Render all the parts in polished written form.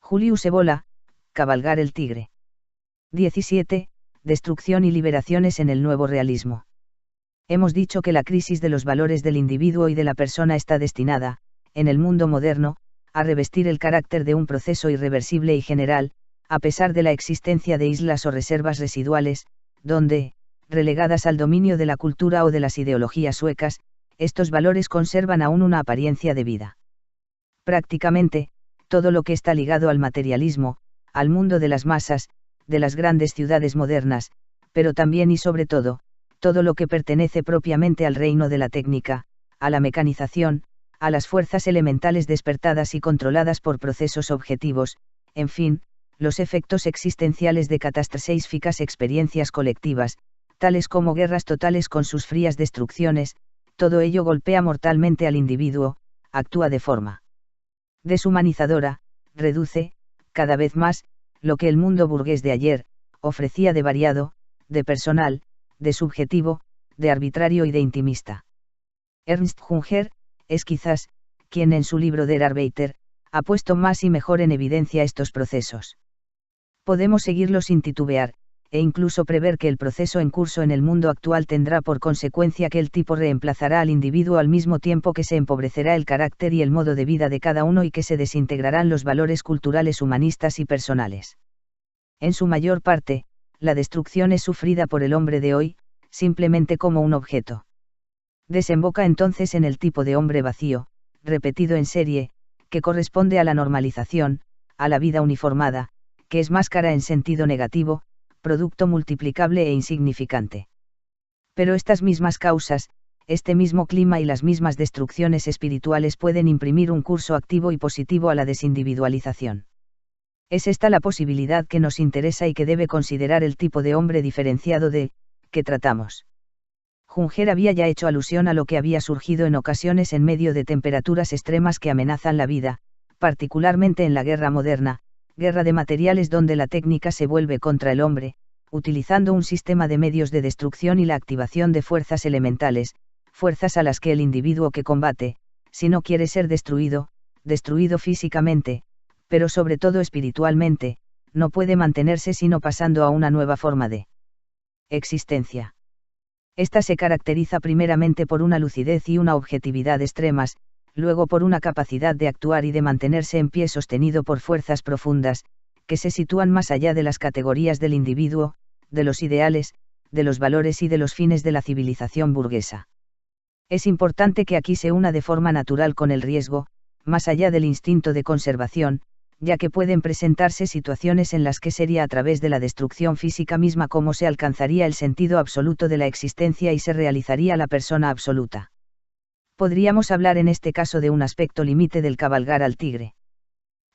Julius Evola, Cabalgar el tigre. 17. Destrucción y liberaciones en el nuevo realismo. Hemos dicho que la crisis de los valores del individuo y de la persona está destinada, en el mundo moderno, a revestir el carácter de un proceso irreversible y general, a pesar de la existencia de islas o reservas residuales, donde, relegadas al dominio de la cultura o de las ideologías suecas, estos valores conservan aún una apariencia de vida. Prácticamente, todo lo que está ligado al materialismo, al mundo de las masas, de las grandes ciudades modernas, pero también y sobre todo, todo lo que pertenece propiamente al reino de la técnica, a la mecanización, a las fuerzas elementales despertadas y controladas por procesos objetivos, en fin, los efectos existenciales de catastróficas experiencias colectivas, tales como guerras totales con sus frías destrucciones, todo ello golpea mortalmente al individuo, actúa de forma deshumanizadora, reduce, cada vez más, lo que el mundo burgués de ayer, ofrecía de variado, de personal, de subjetivo, de arbitrario y de intimista. Ernst Junger, es quizás, quien en su libro Der Arbeiter, ha puesto más y mejor en evidencia estos procesos. Podemos seguirlo sin titubear, e incluso prever que el proceso en curso en el mundo actual tendrá por consecuencia que el tipo reemplazará al individuo al mismo tiempo que se empobrecerá el carácter y el modo de vida de cada uno y que se desintegrarán los valores culturales humanistas y personales. En su mayor parte, la destrucción es sufrida por el hombre de hoy, simplemente como un objeto. Desemboca entonces en el tipo de hombre vacío, repetido en serie, que corresponde a la normalización, a la vida uniformada, que es máscara en sentido negativo, producto multiplicable e insignificante. Pero estas mismas causas, este mismo clima y las mismas destrucciones espirituales pueden imprimir un curso activo y positivo a la desindividualización. Es esta la posibilidad que nos interesa y que debe considerar el tipo de hombre diferenciado de, que tratamos. Junger había ya hecho alusión a lo que había surgido en ocasiones en medio de temperaturas extremas que amenazan la vida, particularmente en la guerra moderna, guerra de materiales donde la técnica se vuelve contra el hombre, utilizando un sistema de medios de destrucción y la activación de fuerzas elementales, fuerzas a las que el individuo que combate, si no quiere ser destruido, destruido físicamente, pero sobre todo espiritualmente, no puede mantenerse sino pasando a una nueva forma de existencia. Esta se caracteriza primeramente por una lucidez y una objetividad extremas, luego por una capacidad de actuar y de mantenerse en pie sostenido por fuerzas profundas, que se sitúan más allá de las categorías del individuo, de los ideales, de los valores y de los fines de la civilización burguesa. Es importante que aquí se una de forma natural con el riesgo, más allá del instinto de conservación, ya que pueden presentarse situaciones en las que sería a través de la destrucción física misma como se alcanzaría el sentido absoluto de la existencia y se realizaría la persona absoluta. Podríamos hablar en este caso de un aspecto límite del cabalgar al tigre.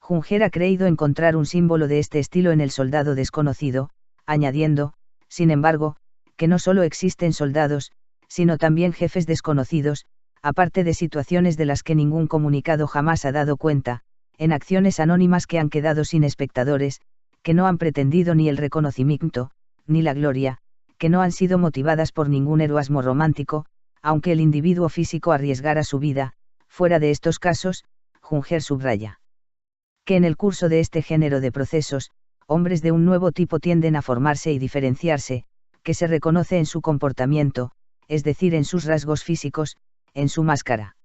Junger ha creído encontrar un símbolo de este estilo en el soldado desconocido, añadiendo, sin embargo, que no solo existen soldados, sino también jefes desconocidos, aparte de situaciones de las que ningún comunicado jamás ha dado cuenta, en acciones anónimas que han quedado sin espectadores, que no han pretendido ni el reconocimiento, ni la gloria, que no han sido motivadas por ningún heroísmo romántico, aunque el individuo físico arriesgara su vida. Fuera de estos casos, Junger subraya que en el curso de este género de procesos, hombres de un nuevo tipo tienden a formarse y diferenciarse, que se reconoce en su comportamiento, es decir, en sus rasgos físicos, en su máscara.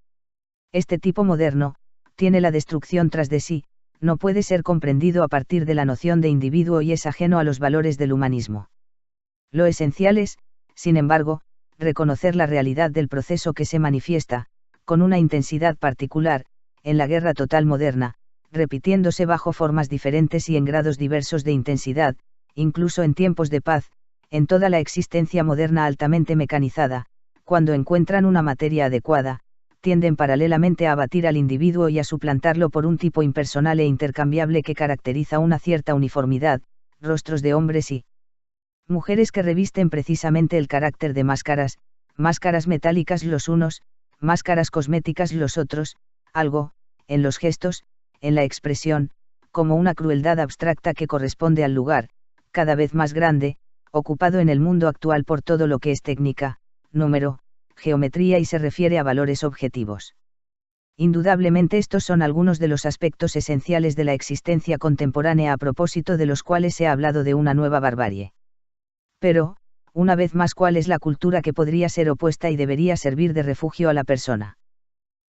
Este tipo moderno, tiene la destrucción tras de sí, no puede ser comprendido a partir de la noción de individuo y es ajeno a los valores del humanismo. Lo esencial es, sin embargo, reconocer la realidad del proceso que se manifiesta, con una intensidad particular, en la guerra total moderna, repitiéndose bajo formas diferentes y en grados diversos de intensidad, incluso en tiempos de paz, en toda la existencia moderna altamente mecanizada, cuando encuentran una materia adecuada, tienden paralelamente a abatir al individuo y a suplantarlo por un tipo impersonal e intercambiable que caracteriza una cierta uniformidad, rostros de hombres y mujeres que revisten precisamente el carácter de máscaras, máscaras metálicas los unos, máscaras cosméticas los otros, algo, en los gestos, en la expresión, como una crueldad abstracta que corresponde al lugar, cada vez más grande, ocupado en el mundo actual por todo lo que es técnica, número, geometría y se refiere a valores objetivos. Indudablemente estos son algunos de los aspectos esenciales de la existencia contemporánea a propósito de los cuales se ha hablado de una nueva barbarie. Pero, una vez más, ¿cuál es la cultura que podría ser opuesta y debería servir de refugio a la persona?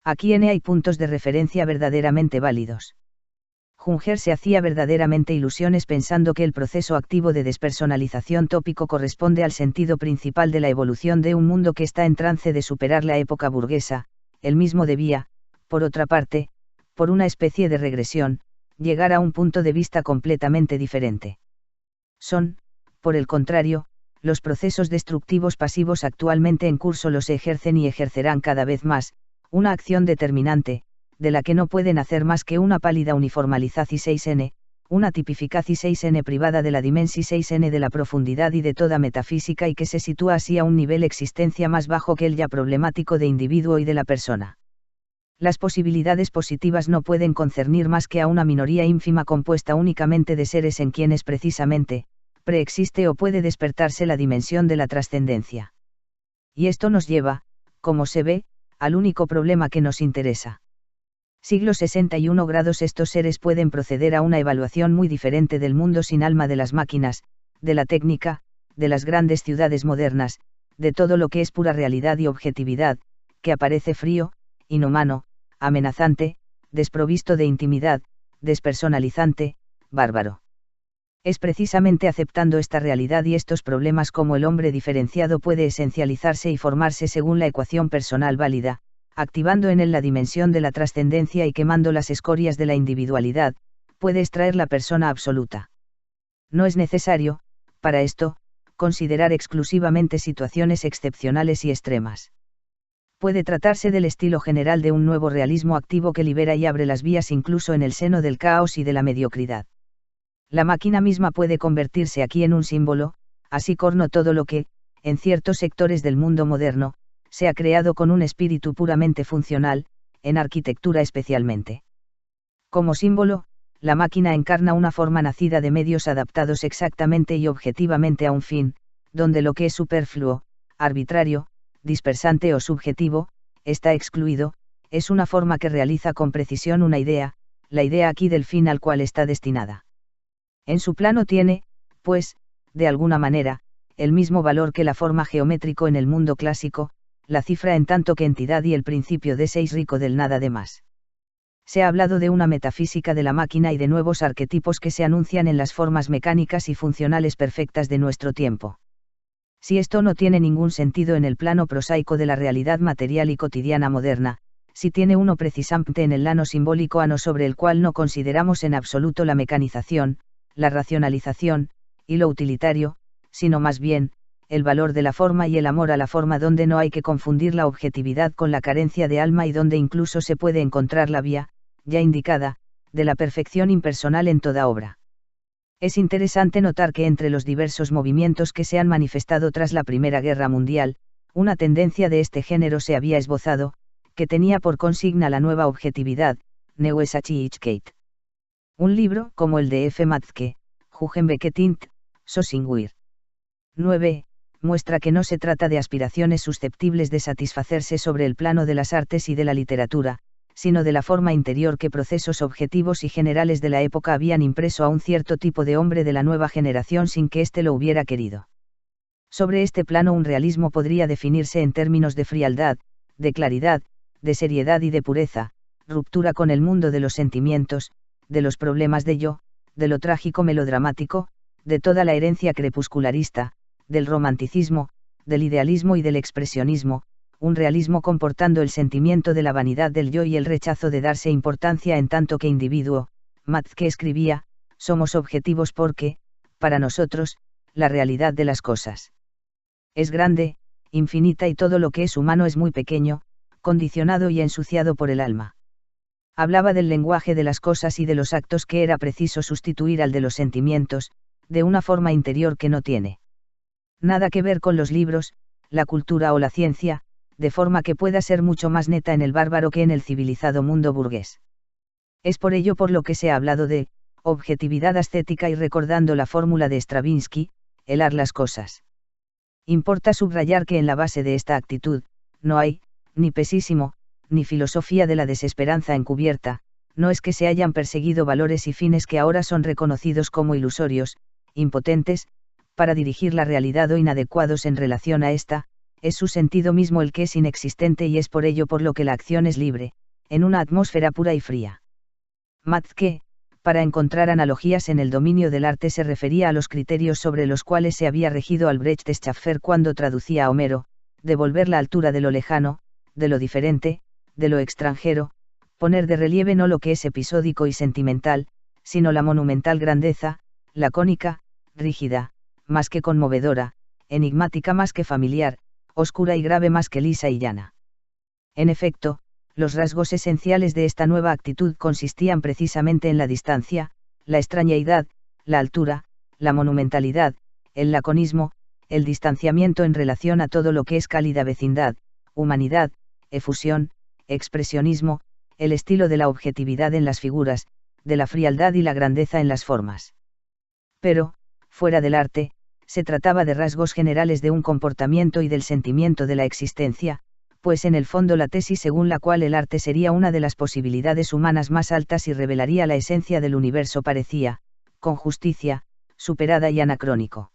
Aquí hay puntos de referencia verdaderamente válidos. Junger se hacía verdaderamente ilusiones pensando que el proceso activo de despersonalización tópico corresponde al sentido principal de la evolución de un mundo que está en trance de superar la época burguesa. Él mismo debía, por otra parte, por una especie de regresión, llegar a un punto de vista completamente diferente. Son, por el contrario, los procesos destructivos pasivos actualmente en curso los ejercen y ejercerán cada vez más, una acción determinante, de la que no pueden hacer más que una pálida uniformalización 6n, una tipificación 6n privada de la dimensión 6n de la profundidad y de toda metafísica y que se sitúa así a un nivel existencia más bajo que el ya problemático de individuo y de la persona. Las posibilidades positivas no pueden concernir más que a una minoría ínfima compuesta únicamente de seres en quienes precisamente, preexiste o puede despertarse la dimensión de la trascendencia. Y esto nos lleva, como se ve, al único problema que nos interesa. Siglo 61 grados. Estos seres pueden proceder a una evaluación muy diferente del mundo sin alma, de las máquinas, de la técnica, de las grandes ciudades modernas, de todo lo que es pura realidad y objetividad, que aparece frío, inhumano, amenazante, desprovisto de intimidad, despersonalizante, bárbaro. Es precisamente aceptando esta realidad y estos problemas como el hombre diferenciado puede esencializarse y formarse según la ecuación personal válida, activando en él la dimensión de la trascendencia y quemando las escorias de la individualidad, puede extraer la persona absoluta. No es necesario, para esto, considerar exclusivamente situaciones excepcionales y extremas. Puede tratarse del estilo general de un nuevo realismo activo que libera y abre las vías incluso en el seno del caos y de la mediocridad. La máquina misma puede convertirse aquí en un símbolo, así como todo lo que, en ciertos sectores del mundo moderno, se ha creado con un espíritu puramente funcional, en arquitectura especialmente. Como símbolo, la máquina encarna una forma nacida de medios adaptados exactamente y objetivamente a un fin, donde lo que es superfluo, arbitrario, dispersante o subjetivo, está excluido, es una forma que realiza con precisión una idea, la idea aquí del fin al cual está destinada. En su plano tiene, pues, de alguna manera, el mismo valor que la forma geométrico en el mundo clásico, la cifra en tanto que entidad y el principio de 6 rico del nada de más. Se ha hablado de una metafísica de la máquina y de nuevos arquetipos que se anuncian en las formas mecánicas y funcionales perfectas de nuestro tiempo. Si esto no tiene ningún sentido en el plano prosaico de la realidad material y cotidiana moderna, si tiene uno precisamente en el plano simbólico ano sobre el cual no consideramos en absoluto la mecanización, la racionalización, y lo utilitario, sino más bien, el valor de la forma y el amor a la forma, donde no hay que confundir la objetividad con la carencia de alma y donde incluso se puede encontrar la vía, ya indicada, de la perfección impersonal en toda obra. Es interesante notar que entre los diversos movimientos que se han manifestado tras la Primera Guerra Mundial, una tendencia de este género se había esbozado, que tenía por consigna la nueva objetividad, Neuesachlichkeit. Un libro como el de F. Matzke, Hugenbekettint, Sosinguir. 9. Muestra que no se trata de aspiraciones susceptibles de satisfacerse sobre el plano de las artes y de la literatura, sino de la forma interior que procesos objetivos y generales de la época habían impreso a un cierto tipo de hombre de la nueva generación sin que éste lo hubiera querido. Sobre este plano un realismo podría definirse en términos de frialdad, de claridad, de seriedad y de pureza, ruptura con el mundo de los sentimientos, de los problemas de yo, de lo trágico melodramático, de toda la herencia crepuscularista, del romanticismo, del idealismo y del expresionismo, un realismo comportando el sentimiento de la vanidad del yo y el rechazo de darse importancia en tanto que individuo. Matzke escribía, somos objetivos porque, para nosotros, la realidad de las cosas es grande, infinita y todo lo que es humano es muy pequeño, condicionado y ensuciado por el alma. Hablaba del lenguaje de las cosas y de los actos que era preciso sustituir al de los sentimientos, de una forma interior que no tiene nada que ver con los libros, la cultura o la ciencia, de forma que pueda ser mucho más neta en el bárbaro que en el civilizado mundo burgués. Es por ello por lo que se ha hablado de objetividad ascética y recordando la fórmula de Stravinsky, helar las cosas. Importa subrayar que en la base de esta actitud, no hay, ni pesísimo, ni filosofía de la desesperanza encubierta, no es que se hayan perseguido valores y fines que ahora son reconocidos como ilusorios, impotentes, para dirigir la realidad o inadecuados en relación a esta, es su sentido mismo el que es inexistente y es por ello por lo que la acción es libre, en una atmósfera pura y fría. Matzke, para encontrar analogías en el dominio del arte, se refería a los criterios sobre los cuales se había regido Albrecht Schaffer cuando traducía a Homero, devolver la altura de lo lejano, de lo diferente, de lo extranjero, poner de relieve no lo que es episódico y sentimental, sino la monumental grandeza, lacónica, rígida, más que conmovedora, enigmática más que familiar, oscura y grave más que lisa y llana. En efecto, los rasgos esenciales de esta nueva actitud consistían precisamente en la distancia, la extrañeidad, la altura, la monumentalidad, el laconismo, el distanciamiento en relación a todo lo que es cálida vecindad, humanidad, efusión, expresionismo, el estilo de la objetividad en las figuras, de la frialdad y la grandeza en las formas. Pero, fuera del arte, se trataba de rasgos generales de un comportamiento y del sentimiento de la existencia, pues en el fondo la tesis según la cual el arte sería una de las posibilidades humanas más altas y revelaría la esencia del universo parecía, con justicia, superada y anacrónico.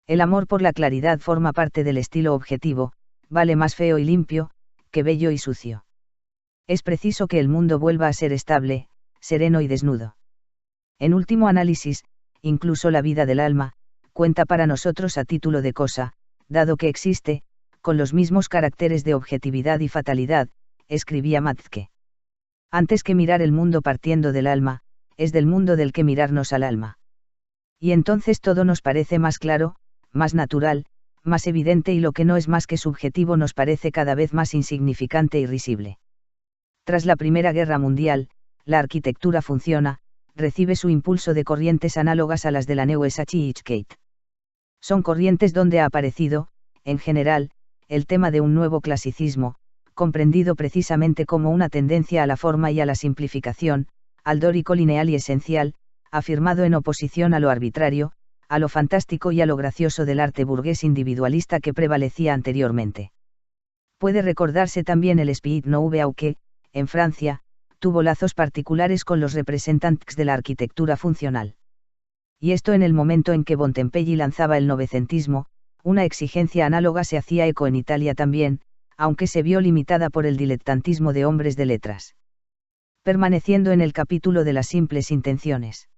El amor por la claridad forma parte del estilo objetivo, vale más feo y limpio, que bello y sucio. Es preciso que el mundo vuelva a ser estable, sereno y desnudo. En último análisis, incluso la vida del alma, cuenta para nosotros a título de cosa, dado que existe, con los mismos caracteres de objetividad y fatalidad, escribía Matzke. Antes que mirar el mundo partiendo del alma, es del mundo del que mirarnos al alma. Y entonces todo nos parece más claro, más natural, más evidente y lo que no es más que subjetivo nos parece cada vez más insignificante y risible. Tras la Primera Guerra Mundial, la arquitectura funciona, recibe su impulso de corrientes análogas a las de la Neue Sachlichkeit. Son corrientes donde ha aparecido, en general, el tema de un nuevo clasicismo, comprendido precisamente como una tendencia a la forma y a la simplificación, al dórico lineal y esencial, afirmado en oposición a lo arbitrario, a lo fantástico y a lo gracioso del arte burgués individualista que prevalecía anteriormente. Puede recordarse también el Spirit Nouveau que, en Francia, tuvo lazos particulares con los representantes de la arquitectura funcional. Y esto en el momento en que Bontempelli lanzaba el novecentismo, una exigencia análoga se hacía eco en Italia también, aunque se vio limitada por el diletantismo de hombres de letras. Permaneciendo en el capítulo de las simples intenciones.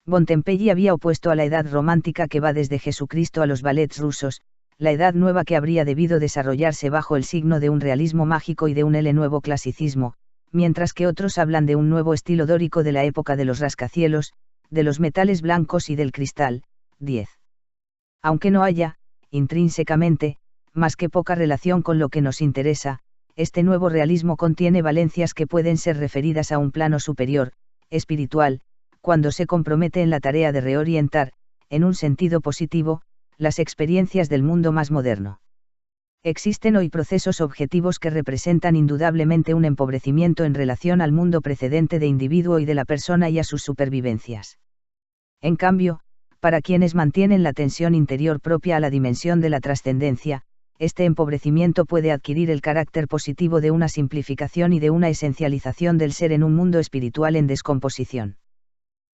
Bontempelli había opuesto a la edad romántica que va desde Jesucristo a los ballets rusos, la edad nueva que habría debido desarrollarse bajo el signo de un realismo mágico y de un nuevo clasicismo, mientras que otros hablan de un nuevo estilo dórico de la época de los rascacielos, de los metales blancos y del cristal. 10. Aunque no haya, intrínsecamente, más que poca relación con lo que nos interesa, este nuevo realismo contiene valencias que pueden ser referidas a un plano superior, espiritual, cuando se compromete en la tarea de reorientar, en un sentido positivo, las experiencias del mundo más moderno. Existen hoy procesos objetivos que representan indudablemente un empobrecimiento en relación al mundo precedente de individuo y de la persona y a sus supervivencias. En cambio, para quienes mantienen la tensión interior propia a la dimensión de la trascendencia, este empobrecimiento puede adquirir el carácter positivo de una simplificación y de una esencialización del ser en un mundo espiritual en descomposición.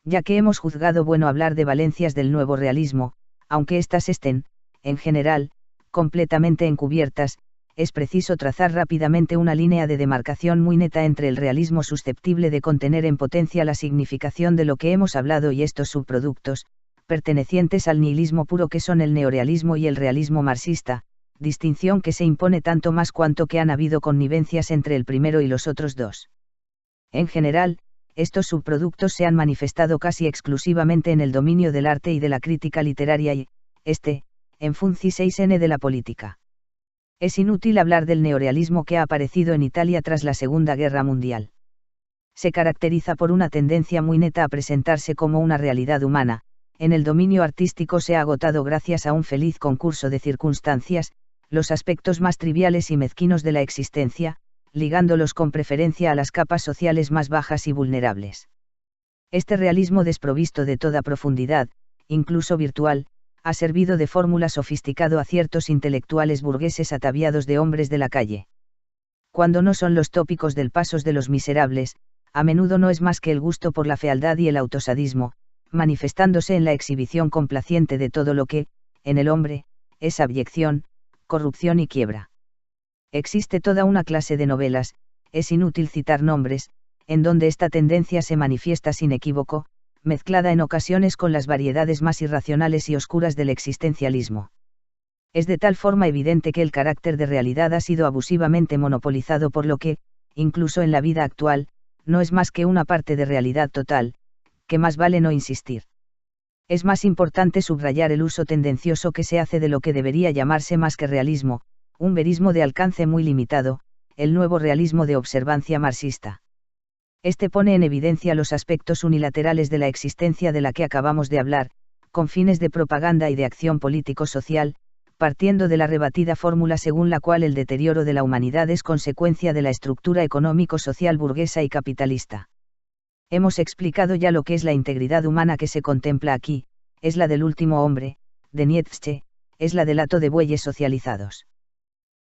Ya que hemos juzgado bueno hablar de valencias del nuevo realismo, aunque éstas estén, en general, completamente encubiertas, es preciso trazar rápidamente una línea de demarcación muy neta entre el realismo susceptible de contener en potencia la significación de lo que hemos hablado y estos subproductos, pertenecientes al nihilismo puro que son el neorealismo y el realismo marxista, distinción que se impone tanto más cuanto que han habido connivencias entre el primero y los otros dos. En general, estos subproductos se han manifestado casi exclusivamente en el dominio del arte y de la crítica literaria y, en funci 6n de la política. Es inútil hablar del neorealismo que ha aparecido en Italia tras la Segunda Guerra Mundial. Se caracteriza por una tendencia muy neta a presentarse como una realidad humana, en el dominio artístico se ha agotado gracias a un feliz concurso de circunstancias, los aspectos más triviales y mezquinos de la existencia, ligándolos con preferencia a las capas sociales más bajas y vulnerables. Este realismo desprovisto de toda profundidad, incluso virtual, ha servido de fórmula sofisticado a ciertos intelectuales burgueses ataviados de hombres de la calle. Cuando no son los tópicos del Pasos de los Miserables, a menudo no es más que el gusto por la fealdad y el autosadismo, manifestándose en la exhibición complaciente de todo lo que, en el hombre, es abyección, corrupción y quiebra. Existe toda una clase de novelas, es inútil citar nombres, en donde esta tendencia se manifiesta sin equívoco, mezclada en ocasiones con las variedades más irracionales y oscuras del existencialismo. Es de tal forma evidente que el carácter de realidad ha sido abusivamente monopolizado por lo que, incluso en la vida actual, no es más que una parte de realidad total, que más vale no insistir. Es más importante subrayar el uso tendencioso que se hace de lo que debería llamarse más que realismo, un verismo de alcance muy limitado, el nuevo realismo de observancia marxista. Este pone en evidencia los aspectos unilaterales de la existencia de la que acabamos de hablar, con fines de propaganda y de acción político-social, partiendo de la rebatida fórmula según la cual el deterioro de la humanidad es consecuencia de la estructura económico-social burguesa y capitalista. Hemos explicado ya lo que es la integridad humana que se contempla aquí, es la del último hombre, de Nietzsche, es la del hato de bueyes socializados.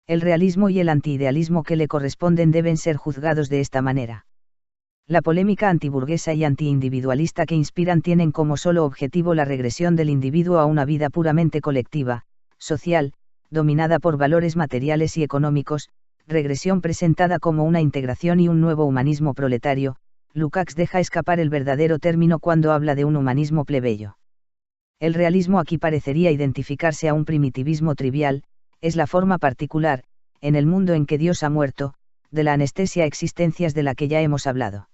El realismo y el antiidealismo que le corresponden deben ser juzgados de esta manera. La polémica antiburguesa y antiindividualista que inspiran tienen como solo objetivo la regresión del individuo a una vida puramente colectiva, social, dominada por valores materiales y económicos, regresión presentada como una integración y un nuevo humanismo proletario. Lukács deja escapar el verdadero término cuando habla de un humanismo plebeyo. El realismo aquí parecería identificarse a un primitivismo trivial, es la forma particular, en el mundo en que Dios ha muerto, de la anestesia existencias de la que ya hemos hablado.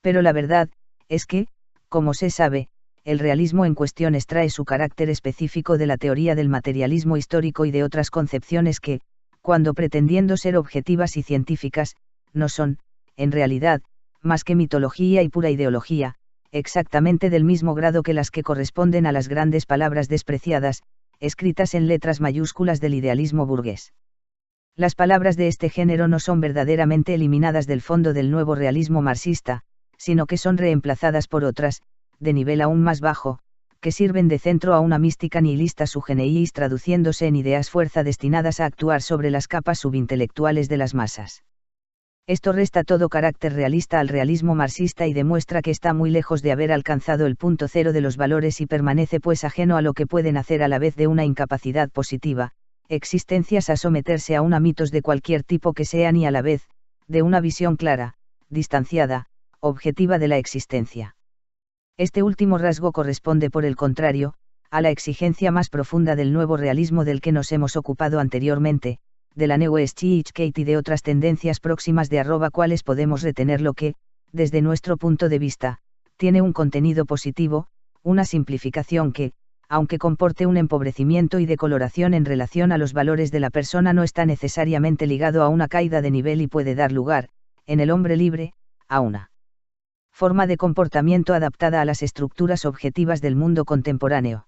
Pero la verdad, es que, como se sabe, el realismo en cuestión extrae su carácter específico de la teoría del materialismo histórico y de otras concepciones que, cuando pretendiendo ser objetivas y científicas, no son, en realidad, más que mitología y pura ideología, exactamente del mismo grado que las que corresponden a las grandes palabras despreciadas, escritas en letras mayúsculas del idealismo burgués. Las palabras de este género no son verdaderamente eliminadas del fondo del nuevo realismo marxista, sino que son reemplazadas por otras, de nivel aún más bajo, que sirven de centro a una mística nihilista sugeniis traduciéndose en ideas fuerza destinadas a actuar sobre las capas subintelectuales de las masas. Esto resta todo carácter realista al realismo marxista y demuestra que está muy lejos de haber alcanzado el punto cero de los valores y permanece pues ajeno a lo que pueden hacer a la vez de una incapacidad positiva, existencias a someterse aún a mitos de cualquier tipo que sean y a la vez, de una visión clara, distanciada, objetiva de la existencia. Este último rasgo corresponde por el contrario, a la exigencia más profunda del nuevo realismo del que nos hemos ocupado anteriormente, de la Neueschigkeit y de otras tendencias próximas de cuales podemos retener lo que, desde nuestro punto de vista, tiene un contenido positivo, una simplificación que, aunque comporte un empobrecimiento y decoloración en relación a los valores de la persona, no está necesariamente ligado a una caída de nivel y puede dar lugar, en el hombre libre, a una forma de comportamiento adaptada a las estructuras objetivas del mundo contemporáneo.